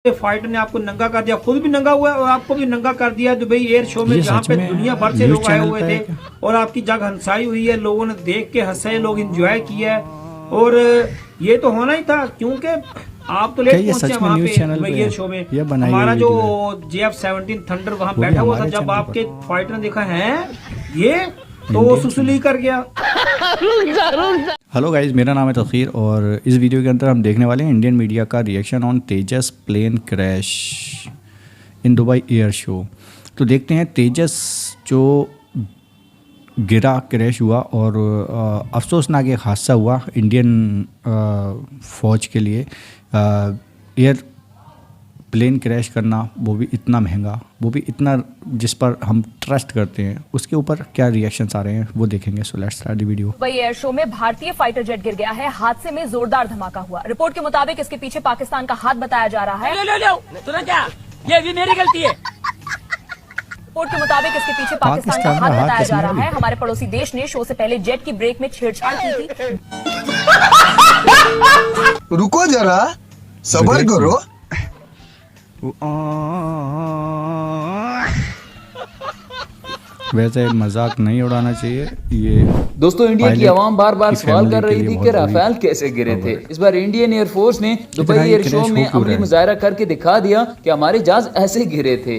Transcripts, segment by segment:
Fighter ने आपको नंगा कर दिया, खुद भी नंगा हुआ है और आपको भी नंगा कर दिया दुबई एयर शो में, जहाँ पे दुनिया भर से लोग आए हुए थे और आपकी जग हंसाई हुई है, लोगों ने देख के हंसे, लोग एंजॉय किया है। और ये तो होना ही था क्योंकि आप तो लेट पहुंचे वहाँ पे दुबई एयर शो में। हमारा जो JF-17 थंडर वहाँ बैठा हुआ था, जब आपके फाइटर ने देखा है ये तो वो सुसुली कर गया। हेलो गाइस, मेरा नाम है तखीर और इस वीडियो के अंदर हम देखने वाले हैं इंडियन मीडिया का reaction on Tejas plane crash in Dubai air show. तो देखते हैं तेजस जो गिरा, क्रैश हुआ और अफसोसनाक एक हादसा हुआ इंडियन फ़ौज के लिए। एयर प्लेन क्रैश करना, वो भी इतना महंगा, वो भी इतना जिस पर हम ट्रस्ट करते हैं, उसके ऊपर क्या रिएक्शंस आ रहे हैं वो देखेंगे। So let's start the video. Dubai air show में भारतीय फाइटर जेट गिर गया है। हादसे में जोरदार धमाका हुआ। रिपोर्ट के मुताबिक इसके पीछे पाकिस्तान का हाथ बताया जा रहा है। सुना क्या? ये भी मेरी गलती है। रिपोर्ट के मुताबिक इसके पीछे पाकिस्तान का हाथ बताया जा रहा है। हमारे पड़ोसी देश ने शो से पहले जेट की ब्रेक में छेड़छाड़ की थी। रुको जरा, सब्र करो। वैसे मजाक नहीं उड़ाना चाहिए ये। दोस्तों, इंडिया की आवाम बार बार सवाल कर रही थी कि राफेल कैसे गिरे थे। इस बार इंडियन एयरफोर्स ने दुबई एयर शो में अमली मुजाहरा करके दिखा दिया कि हमारे जहाज ऐसे गिरे थे।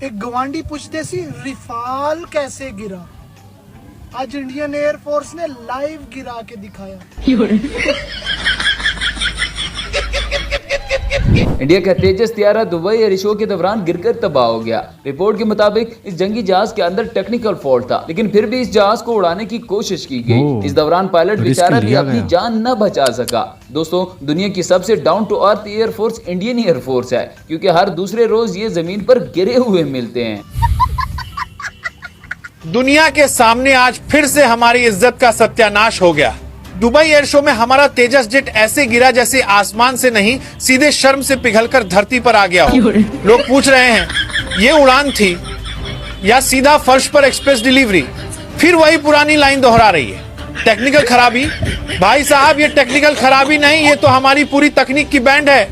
एक गवांडी पूछते सी राफेल कैसे गिरा, आज इंडियन एयरफोर्स ने लाइव गिरा के दिखाया। इंडिया का तेजस त्यारा दुबई एयर शो के दौरान गिरकर तबाह हो गया। रिपोर्ट के मुताबिक इस जंगी जहाज के अंदर टेक्निकल फॉल्ट था, लेकिन फिर भी इस जहाज को उड़ाने की कोशिश की गई। इस दौरान पायलट बेचारा भी अपनी जान न बचा सका। दोस्तों, दुनिया की सबसे down to earth air force Indian air force है, क्योंकि हर दूसरे रोज ये जमीन पर गिरे हुए मिलते हैं। दुनिया के सामने आज फिर से हमारी इज्जत का सत्यानाश हो गया। दुबई एयर शो में हमारा तेजस जेट ऐसे गिरा जैसे आसमान से नहीं, सीधे शर्म से पिघलकर धरती पर आ गया हो। लोग पूछ रहे हैं ये उड़ान थी या सीधा फर्श पर एक्सप्रेस डिलीवरी। फिर वही पुरानी लाइन दोहरा रही है, टेक्निकल खराबी। भाई साहब, ये टेक्निकल खराबी नहीं, ये तो हमारी पूरी तकनीक की बैंड है।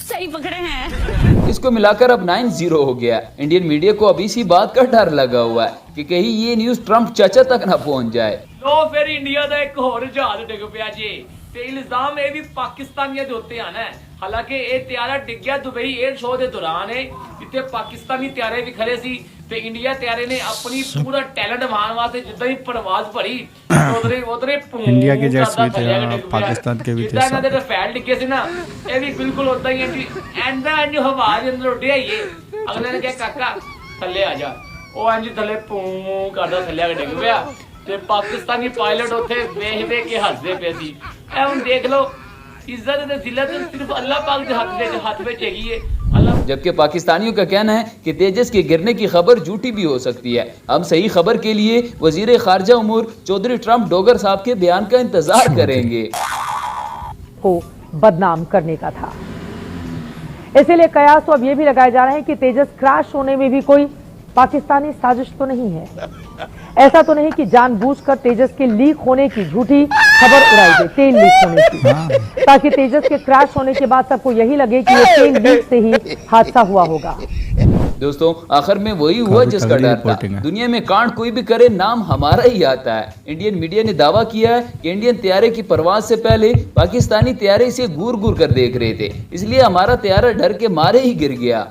सही पकड़े हैं। इसको मिलाकर अब 9-0 हो गया। इंडियन मीडिया को अभी इसी बात का डर लगा हुआ है कि कहीं ये न्यूज ट्रंप चाचा तक न पहुंच जाए। तो फिर इंडिया का एक होर जहाज डिग पिया जी, ते इल्जाम ये भी पाकिस्तानियों के उत्ते आना है। हालांकि ये त्यारा डिग गया दुबई एयर शो के दौरान है, जिथे पाकिस्तानी त्यारे भी खड़े सी ते इंडिया त्यारे ने अपनी पूरा टैलेंट वहां वास्ते जिद्दां ही परवाज भरी उधरे इंडिया के जेट्स भी थे, पाकिस्तान के भी थे। जिद्दां इन्हां दे रफेल डिगे सी ना, ये भी बिल्कुल उदां ही है जी। एंदा इंज हवा दे अंदर उड्डिया ये, अगले ने कहा काका थल्ले आ जा, ओ इंज थल्ले पू करदा थल्ले आके डिग पिया ते पाकिस्तानी पायलट उथे वेख वेख के हंसदे पे सी। ए हुण देख लो, इज्जत ते जिल्लत सिर्फ अल्लाह पाक दे हाथ में हैगी है। जबकि पाकिस्तानियों का कहना है कि तेजस के गिरने की खबर झूठी भी हो सकती है। हम सही खबर के लिए वजीर खारजा उमूर चौधरी ट्रंप डोगर साहब के बयान का इंतजार करेंगे। को बदनाम करने का था, इसीलिए कयास तो अब ये भी लगाए जा रहे हैं कि तेजस क्रैश होने में भी कोई पाकिस्तानी साजिश तो नहीं है। ऐसा तो नहीं कि जानबूझकर तेजस के लीक होने की झूठी खबर उड़ाई गई, तेल लीक होने की, ताकि तेजस के क्रैश होने के बाद सबको यही लगे कि ये तेल लीक से ही हादसा हुआ होगा। दोस्तों, आखिर में वही हुआ जिसका डर था। दुनिया में कांड कोई भी करे, नाम हमारा ही आता है। इंडियन मीडिया ने दावा किया है कि इंडियन त्यारे की परवाज से पहले पाकिस्तानी त्यारे इसे घूर घूर कर देख रहे थे, इसलिए हमारा त्यारा डर के मारे ही गिर गया।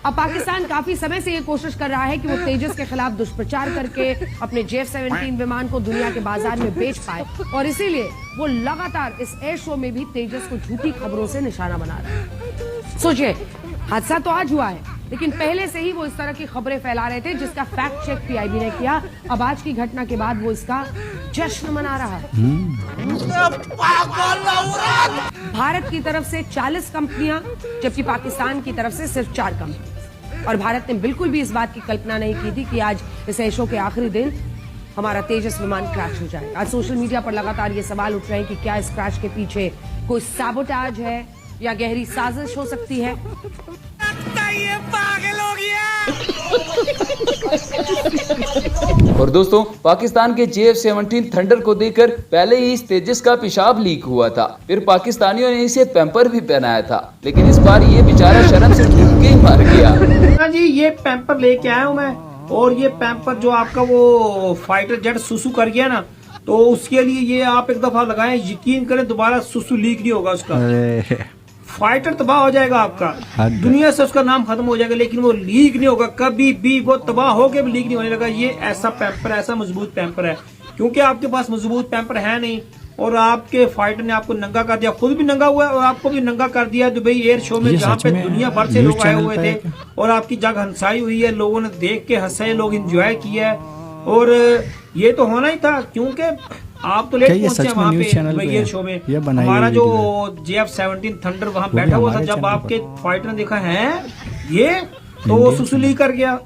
अब पाकिस्तान काफी समय से ये कोशिश कर रहा है कि वो तेजस के खिलाफ दुष्प्रचार करके अपने JF-17 विमान को दुनिया के बाजार में बेच पाए, और इसीलिए वो लगातार इस एयर शो में भी तेजस को झूठी खबरों से निशाना बना रहा है। सोचिए, हादसा तो आज हुआ है, लेकिन पहले से ही वो इस तरह की खबरें फैला रहे थे, जिसका फैक्ट चेक PIB ने किया। अब आज की घटना के बाद वो इसका जश्न मना रहा है। भारत की तरफ से 40 कंपनियां, जबकि पाकिस्तान की तरफ से सिर्फ 4 कंपनी। और भारत ने बिल्कुल भी इस बात की कल्पना नहीं की थी कि आज इस एयर शो के आखिरी दिन हमारा तेजस विमान क्रैश हो जाए। आज सोशल मीडिया पर लगातार ये सवाल उठ रहे हैं कि क्या इस क्रैश के पीछे कोई सैबोटाज है या गहरी साजिश हो सकती है। ये पागल हो गया। और दोस्तों, पाकिस्तान के JF-17 थंडर को देखकर पहले ही इस तेजस का पेशाब लीक हुआ था, फिर पाकिस्तानियों ने इसे पैम्पर भी पहनाया था, लेकिन इस बार ये बेचारा शर्म से डूब के ही मर गया। हाँ जी, ये पैम्पर लेके आया हूँ मैं, और ये पैम्पर जो आपका वो फाइटर जेट सुसु कर गया ना, तो उसके लिए ये आप एक दफा लगाएं, यकीन करें दोबारा सुसु लीक नहीं होगा उसका। फाइटर तबाह हो जाएगा आपका, दुनिया से उसका नाम खत्म हो जाएगा, लेकिन वो लीक नहीं होगा कभी भी, वो तबाह होके भी लीक नहीं होने लगा। ये ऐसा पैम्पर, ऐसा मजबूत पैम्पर है, क्योंकि आपके पास मजबूत पैम्पर है नहीं, और आपके फाइटर ने आपको नंगा कर दिया, खुद भी नंगा हुआ है और आपको भी नंगा कर दिया दुबई एयर शो में, जहाँ पे दुनिया भर से लोग आए हुए थे, और आपकी जग हंसाई हुई है, लोगों ने देख के हंसे, लोग एंजॉय किया है, और ये तो होना ही था, क्योंकि आप तो लेट पहुंचे वहाँ पे दुबई एयर शो में। हमारा जो JF-17 थंडर वहाँ बैठा हुआ था, जब आपके फाइटर ने देखा है ये, तो वो सुसुली कर गया।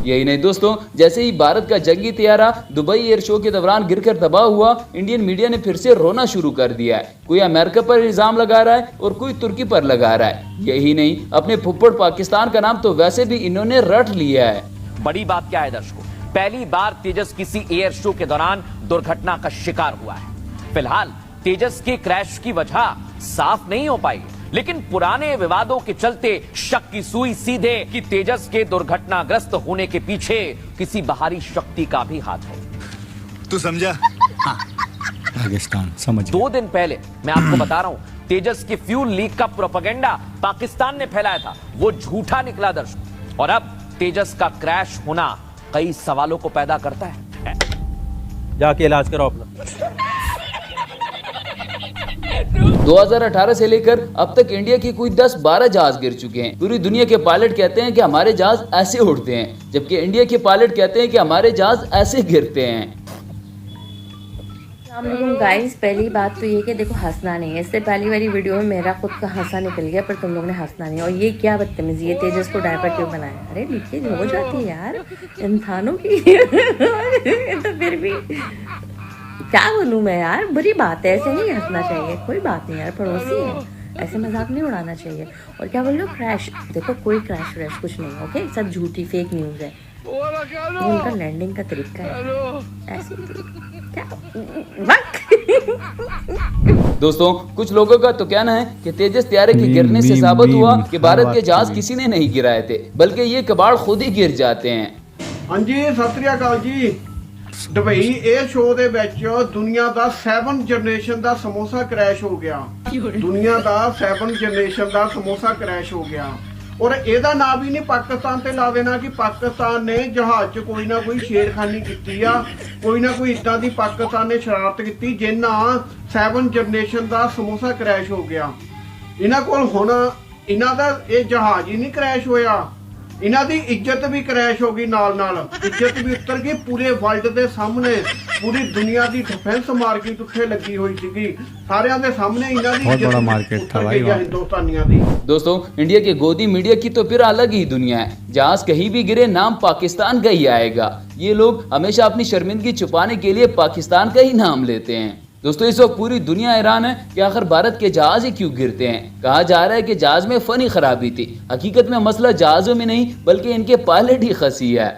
यही नहीं दोस्तों, जैसे ही भारत का जंगी तैयारा दुबई एयर शो के दौरान गिरकर तबाह हुआ, इंडियन मीडिया ने फिर से रोना शुरू कर दिया है। कोई अमेरिका पर इल्जाम लगा रहा है और कोई तुर्की पर लगा रहा है। यही नहीं, अपने फुप्पड़ पाकिस्तान का नाम तो वैसे भी इन्होंने रट लिया है। बड़ी बात क्या है दर्शकों, पहली बार तेजस किसी एयर शो के दौरान दुर्घटना का शिकार हुआ है। फिलहाल तेजस के क्रैश की वजह साफ नहीं हो पाई, लेकिन पुराने विवादों के चलते शक की सुई सीधे कि तेजस के दुर्घटनाग्रस्त होने के पीछे किसी बाहरी शक्ति का भी हाथ है। तू समझा? पाकिस्तान समझ। 2 दिन पहले मैं आपको बता रहा हूं, तेजस के फ्यूल लीक का प्रोपेगेंडा पाकिस्तान ने फैलाया था, वो झूठा निकला दर्शकों, और अब तेजस का क्रैश होना कई सवालों को पैदा करता है। जाके इलाज कराओ अपना। 2018 से लेकर अब तक इंडिया के कोई 10-12 जहाज गिर चुके हैं। पूरी दुनिया के पायलट कहते हैं कि हमारे जहाज ऐसे उड़ते हैं, जबकि इंडिया के पायलट कहते हैं कि हमारे जहाज ऐसे गिरते हैं। गाइस, पहली बात तो ये कि देखो, हंसना नहीं है। इससे पहली वाली वीडियो में मेरा खुद का हंसा निकल गया, पर तुम लोग ने हंसना नहीं। और ये क्या बदतमीजी है, तेजस को डायपर क्यों बनाया? अरे लीकेज हो जाती है यार इंसानों की। तो फिर भी क्या बोलूं मैं यार, बुरी बात है, ऐसे नहीं हंसना चाहिए। कोई बात नहीं यार, पड़ोसी है, ऐसे मजाक नहीं उड़ाना चाहिए। और क्या बोल रहे हो, क्रैश? देखो कोई क्रैश व्रैश कुछ नहीं, ओके, सब झूठी फेक न्यूज है। ये उनका लैंडिंग का तरीका है, ऐसे क्या। दोस्तों, कुछ लोगों का तो कहना है कि तेजस तैयारे के गिरने से साबित हुआ कि भारत के जहाज किसी ने नहीं गिराए थे, बल्कि ये कबाड़ खुद ही गिर जाते हैं। हाँ जी, सत श्री अकाल जी। दुबई एयर शो ਦੇ ਵਿੱਚ ਦੁਨੀਆ ਦਾ 7 ਜਨਰੇਸ਼ਨ ਦਾ ਸਮੋਸਾ ਕ੍ਰੈਸ਼ ਹੋ ਗਿਆ। ਦੁਨੀਆ ਦਾ 7 ਜਨਰੇਸ਼ਨ ਦਾ ਸਮੋਸਾ ਕ੍ਰੈਸ਼ ਹੋ ਗਿਆ, ਔਰ ਇਹਦਾ ਨਾਮ ਵੀ ਨਹੀਂ ਪਾਕਿਸਤਾਨ ਤੇ ਲਾ ਦੇਣਾ ਕਿ ਪਾਕਿਸਤਾਨ ਨੇ ਜਹਾਜ਼ 'ਚ ਕੋਈ ਨਾ ਕੋਈ ਛੇੜਖਾਨੀ ਕੀਤੀ ਆ, ਕੋਈ ਨਾ ਕੋਈ ਇਦਾਂ ਦੀ ਪਾਕਿਸਤਾਨ ਨੇ ਸ਼ਰਾਰਤ ਕੀਤੀ ਜਿੰਨਾ 7 ਜਨਰੇਸ਼ਨ ਦਾ ਸਮੋਸਾ ਕ੍ਰੈਸ਼ ਹੋ ਗਿਆ। ਇਹਨਾਂ ਕੋਲ ਹੁਣ ਇਹਨਾਂ ਦਾ ਇਹ ਜਹਾਜ਼ ਹੀ ਨਹੀਂ ਕ੍ਰੈਸ਼ ਹੋਇਆ, ਇਹਨਾਂ ਦੀ ਇੱਜ਼ਤ ਵੀ ਕ੍ਰੈਸ਼ ਹੋ ਗਈ, ਨਾਲ ਨਾਲ ਇੱਜ਼ਤ ਵੀ ਉਤਰ ਗਈ। ਪੂਰੇ ਵਰਲਡ ਦੇ ਸਾਹਮਣੇ ਪੂਰੀ ਦੁਨੀਆ ਦੀ ਡਿਫੈਂਸ ਮਾਰਕੀਟ ਉੱਥੇ ਲੱਗੀ ਹੋਈ ਸੀਗੀ, ਸਾਰਿਆਂ ਦੇ सामने ਇਹਨਾਂ ਦੀ बहुत बड़ा मार्केट था भाई वहाँ। हिंदुस्तानियों दी। दोस्तों, इंडिया के गोदी मीडिया की तो फिर अलग ही दुनिया है। जहाज कहीं भी गिरे नाम पाकिस्तान का ही आएगा। ये लोग हमेशा अपनी शर्मिंदगी छुपाने के लिए पाकिस्तान का ही नाम लेते हैं। दोस्तों, इस वक्त पूरी दुनिया हैरान है कि आखिर भारत के जहाज ही क्यों गिरते हैं। कहा जा रहा है कि जहाज में फनी खराबी थी। हकीकत में मसला जहाजों में नहीं, बल्कि इनके पायलट ही खसी है।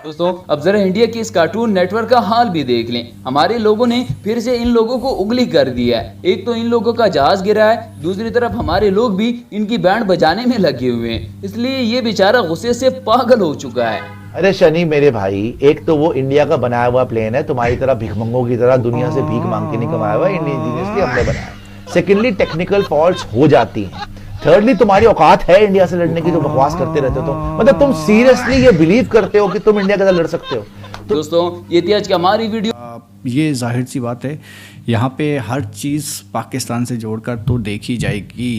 दोस्तों, अब जरा इंडिया की इस कार्टून नेटवर्क का हाल भी देख लें। हमारे लोगों ने फिर से इन लोगों को उंगली कर दिया है। एक तो इन लोगों का जहाज गिरा है, दूसरी तरफ हमारे लोग भी इनकी बैंड बजाने में लगे हुए हैं। इसलिए ये बेचारा गुस्से से पागल हो चुका है। अरे शनि मेरे भाई, एक तो वो इंडिया का बनाया हुआ प्लेन है, तुम्हारी तरह भिखमंगों की तरह दुनिया से भीख मांग के नहीं कमाया हुआ, इंडियन हमने बनाया। सेकेंडली, टेक्निकल फॉल्ट्स हो जाती हैं। थर्डली, तुम्हारी औकात है इंडिया से लड़ने की, तो बकवास करते रहते हो। तो मतलब तुम सीरियसली ये बिलीव करते हो कि तुम इंडिया के साथ लड़ सकते हो? तो दोस्तों, ये थी आज की हमारी वीडियो। ये जाहिर सी बात है, यहाँ पे हर चीज़ पाकिस्तान से जोड़कर तो देखी जाएगी,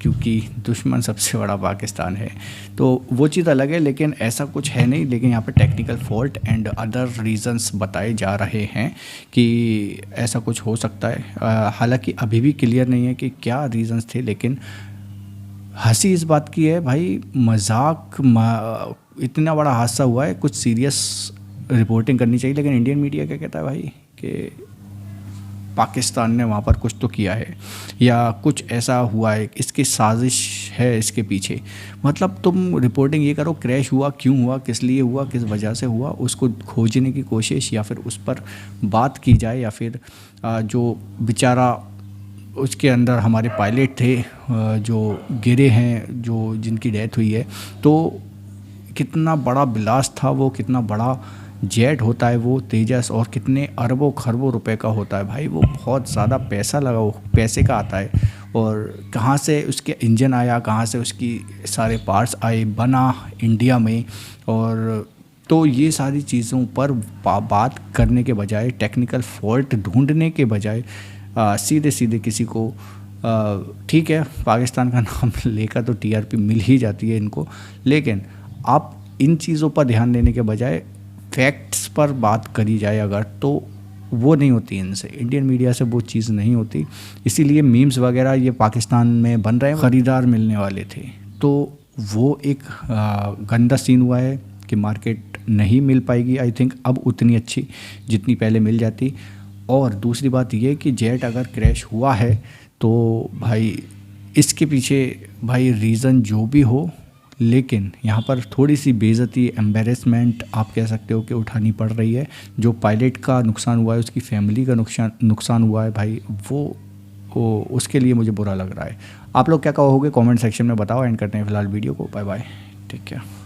क्योंकि दुश्मन सबसे बड़ा पाकिस्तान है, तो वो चीज़ अलग है। लेकिन ऐसा कुछ है नहीं। लेकिन यहाँ पे technical fault and other reasons बताए जा रहे हैं कि ऐसा कुछ हो सकता है। हालांकि अभी भी क्लियर नहीं है कि क्या रीजंस थे। लेकिन हंसी इस बात की है भाई, मजाक इतना बड़ा हादसा हुआ है, कुछ सीरियस रिपोर्टिंग करनी चाहिए, लेकिन इंडियन मीडिया क्या कहता है भाई कि पाकिस्तान ने वहाँ पर कुछ तो किया है या कुछ ऐसा हुआ है, इसकी साजिश है इसके पीछे। मतलब तुम रिपोर्टिंग ये करो क्रैश हुआ, क्यों हुआ, किस लिए हुआ, किस वजह से हुआ, उसको खोजने की कोशिश या फिर उस पर बात की जाए, या फिर जो बेचारा उसके अंदर हमारे पायलट थे जो गिरे हैं, जो जिनकी डेथ हुई है, तो कितना बड़ा ब्लास्ट था वो, कितना बड़ा जेट होता है वो तेजस, और कितने अरबों खरबों रुपए का होता है भाई वो, बहुत ज़्यादा पैसा लगा, वो पैसे का आता है। और कहाँ से उसके इंजन आया, कहाँ से उसकी सारे पार्ट्स आए, बना इंडिया में। और तो ये सारी चीज़ों पर बात करने के बजाय, टेक्निकल फॉल्ट ढूंढने के बजाय सीधे सीधे किसी को ठीक है पाकिस्तान का नाम लेकर तो टीआरपी मिल ही जाती है इनको, लेकिन आप इन चीज़ों पर ध्यान देने के बजाय फैक्ट्स पर बात करी जाए अगर, तो वो नहीं होती इनसे, इंडियन मीडिया से वो चीज़ नहीं होती। इसीलिए मीम्स वगैरह ये पाकिस्तान में बन रहे हैं, ख़रीदार मिलने वाले थे, तो वो एक गंदा सीन हुआ है कि मार्केट नहीं मिल पाएगी आई थिंक अब उतनी अच्छी जितनी पहले मिल जाती। और दूसरी बात ये कि जेट अगर क्रैश हुआ है तो भाई इसके पीछे भाई रीज़न जो भी हो, लेकिन यहाँ पर थोड़ी सी बेइज्जती, एम्बेरसमेंट आप कह सकते हो कि उठानी पड़ रही है। जो पायलट का नुकसान हुआ है, उसकी फैमिली का नुकसान हुआ है भाई, वो उसके लिए मुझे बुरा लग रहा है। आप लोग क्या कहोगे कमेंट सेक्शन में बताओ। एंड करते हैं फिलहाल वीडियो को। Bye bye, take care.